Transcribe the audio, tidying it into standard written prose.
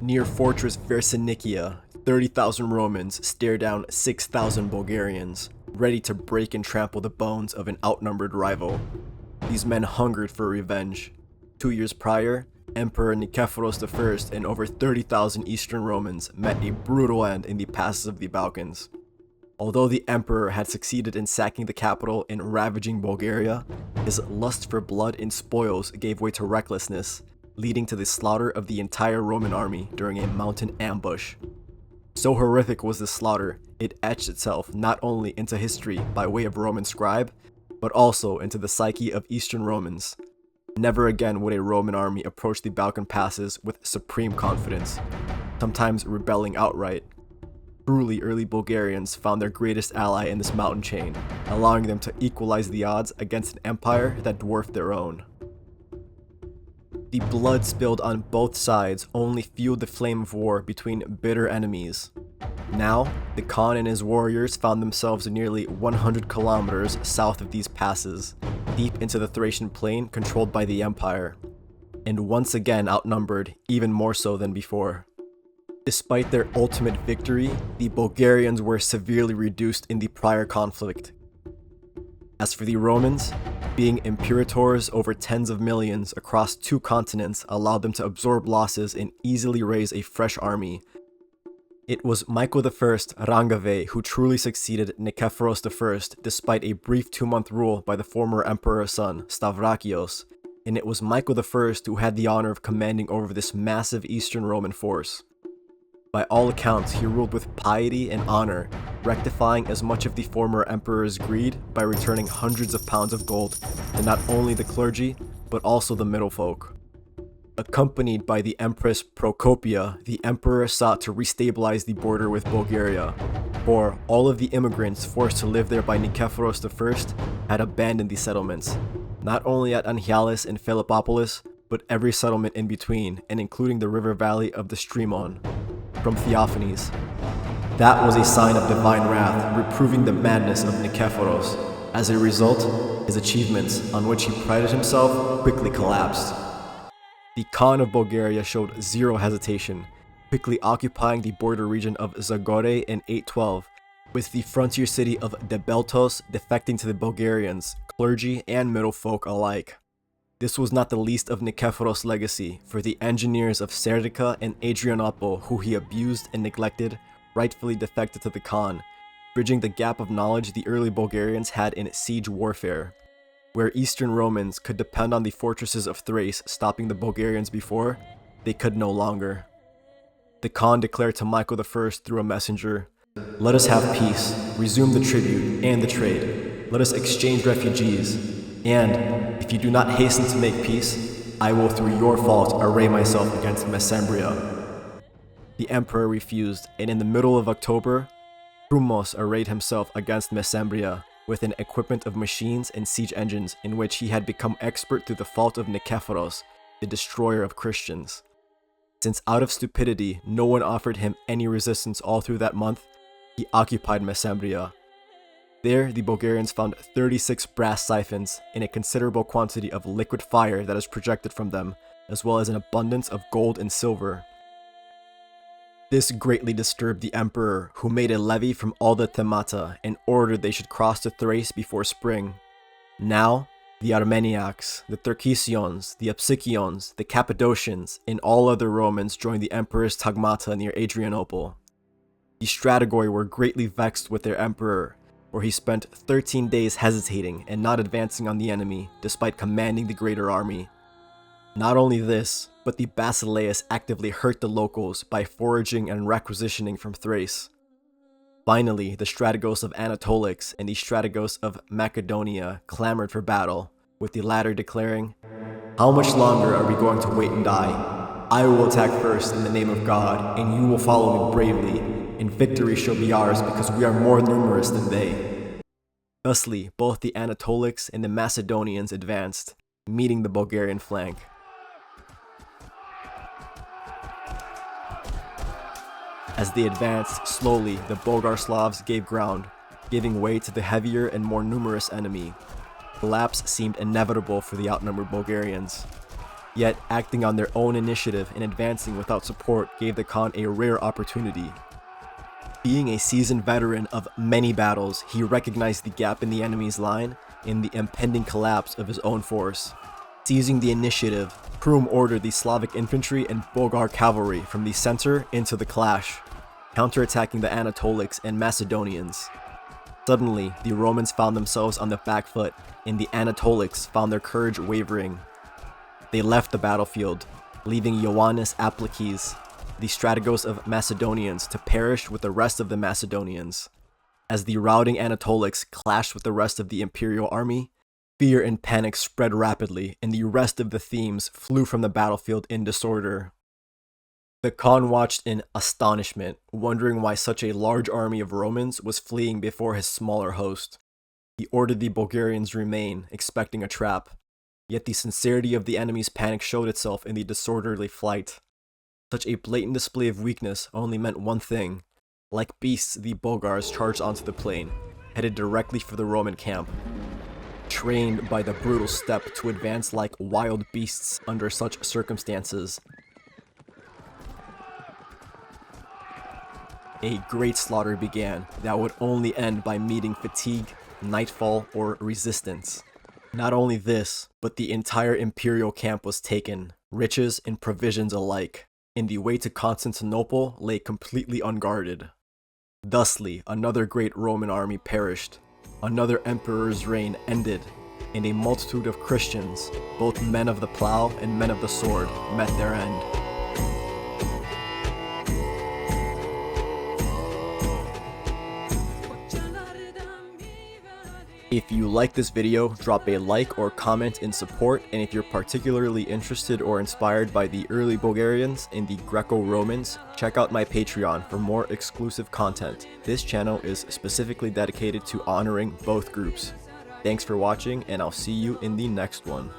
Near fortress Versinikia, 30,000 Romans stare down 6,000 Bulgarians, ready to break and trample the bones of an outnumbered rival. These men hungered for revenge. 2 years prior, Emperor Nikephoros I and over 30,000 Eastern Romans met a brutal end in the passes of the Balkans. Although the emperor had succeeded in sacking the capital and ravaging Bulgaria, his lust for blood and spoils gave way to recklessness, leading to the slaughter of the entire Roman army during a mountain ambush. So horrific was this slaughter, it etched itself not only into history by way of Roman scribe, but also into the psyche of Eastern Romans. Never again would a Roman army approach the Balkan passes with supreme confidence, sometimes rebelling outright. Truly, early Bulgarians found their greatest ally in this mountain chain, allowing them to equalize the odds against an empire that dwarfed their own. The blood spilled on both sides only fueled the flame of war between bitter enemies. Now, the Khan and his warriors found themselves nearly 100 kilometers south of these passes, deep into the Thracian plain controlled by the empire, and once again outnumbered even more so than before. Despite their ultimate victory, the Bulgarians were severely reduced in the prior conflict. As for the Romans, being imperators over tens of millions across 2 continents allowed them to absorb losses and easily raise a fresh army. It was Michael I Rangave who truly succeeded Nikephoros I despite a brief 2-month rule by the former emperor's son, Stavrakios, and it was Michael I who had the honor of commanding over this massive Eastern Roman force. By all accounts, he ruled with piety and honor, rectifying as much of the former emperor's greed by returning hundreds of pounds of gold to not only the clergy, but also the middle folk. Accompanied by the Empress Procopia, the emperor sought to restabilize the border with Bulgaria, for all of the immigrants forced to live there by Nikephoros I had abandoned the settlements, not only at Anchialis and Philippopolis, but every settlement in between, and including the river valley of the Strymon. From Theophanes. That was a sign of divine wrath, reproving the madness of Nikephoros. As a result, his achievements, on which he prided himself, quickly collapsed. The Khan of Bulgaria showed zero hesitation, quickly occupying the border region of Zagore in 812, with the frontier city of Debeltos defecting to the Bulgarians, clergy and middle folk alike. This was not the least of Nikephoros' legacy, for the engineers of Serdica and Adrianople, who he abused and neglected, rightfully defected to the Khan, bridging the gap of knowledge the early Bulgarians had in siege warfare. Where Eastern Romans could depend on the fortresses of Thrace stopping the Bulgarians before, they could no longer. The Khan declared to Michael I through a messenger, "Let us have peace, resume the tribute and the trade. Let us exchange refugees. And, if you do not hasten to make peace, I will through your fault array myself against Mesembria." The emperor refused, and in the middle of October, Frumos arrayed himself against Mesembria with an equipment of machines and siege engines in which he had become expert through the fault of Nikephoros, the destroyer of Christians. Since out of stupidity no one offered him any resistance all through that month, he occupied Mesembria. There, the Bulgarians found 36 brass siphons and a considerable quantity of liquid fire that is projected from them, as well as an abundance of gold and silver. This greatly disturbed the emperor, who made a levy from all the Themata and ordered they should cross to Thrace before spring. Now, the Armeniacs, the Turkisions, the Apsikions, the Cappadocians, and all other Romans joined the emperor's tagmata near Adrianople. The Strategoi were greatly vexed with their emperor, where he spent 13 days hesitating and not advancing on the enemy, despite commanding the greater army. Not only this, but the Basileus actively hurt the locals by foraging and requisitioning from Thrace. Finally, the Strategos of Anatolix and the Strategos of Macedonia clamored for battle, with the latter declaring, "How much longer are we going to wait and die? I will attack first in the name of God, and you will follow me bravely, and victory shall be ours because we are more numerous than they." Thusly, both the Anatolics and the Macedonians advanced, meeting the Bulgarian flank. As they advanced slowly, the Bulgar Slavs gave ground, giving way to the heavier and more numerous enemy. Collapse seemed inevitable for the outnumbered Bulgarians. Yet, acting on their own initiative and advancing without support gave the Khan a rare opportunity. Being a seasoned veteran of many battles, he recognized the gap in the enemy's line and the impending collapse of his own force. Seizing the initiative, Krum ordered the Slavic infantry and Bulgar cavalry from the center into the clash, counterattacking the Anatolics and Macedonians. Suddenly, the Romans found themselves on the back foot, and the Anatolics found their courage wavering. They left the battlefield, leaving Ioannis Aplakis, the strategos of Macedonians, to perish with the rest of the Macedonians. As the routing Anatolics clashed with the rest of the imperial army, fear and panic spread rapidly, and the rest of the Themes flew from the battlefield in disorder. The Khan watched in astonishment, wondering why such a large army of Romans was fleeing before his smaller host. He ordered the Bulgarians remain, expecting a trap. Yet the sincerity of the enemy's panic showed itself in the disorderly flight. Such a blatant display of weakness only meant one thing. Like beasts, the Bulgars charged onto the plain, headed directly for the Roman camp. Trained by the brutal steppe to advance like wild beasts under such circumstances, a great slaughter began that would only end by meeting fatigue, nightfall, or resistance. Not only this, but the entire imperial camp was taken, riches and provisions alike, and the way to Constantinople lay completely unguarded. Thusly, another great Roman army perished, another emperor's reign ended, and a multitude of Christians, both men of the plow and men of the sword, met their end. If you like this video, drop a like or comment in support, and if you're particularly interested or inspired by the early Bulgarians and the Greco-Romans, check out my Patreon for more exclusive content. This channel is specifically dedicated to honoring both groups. Thanks for watching, and I'll see you in the next one.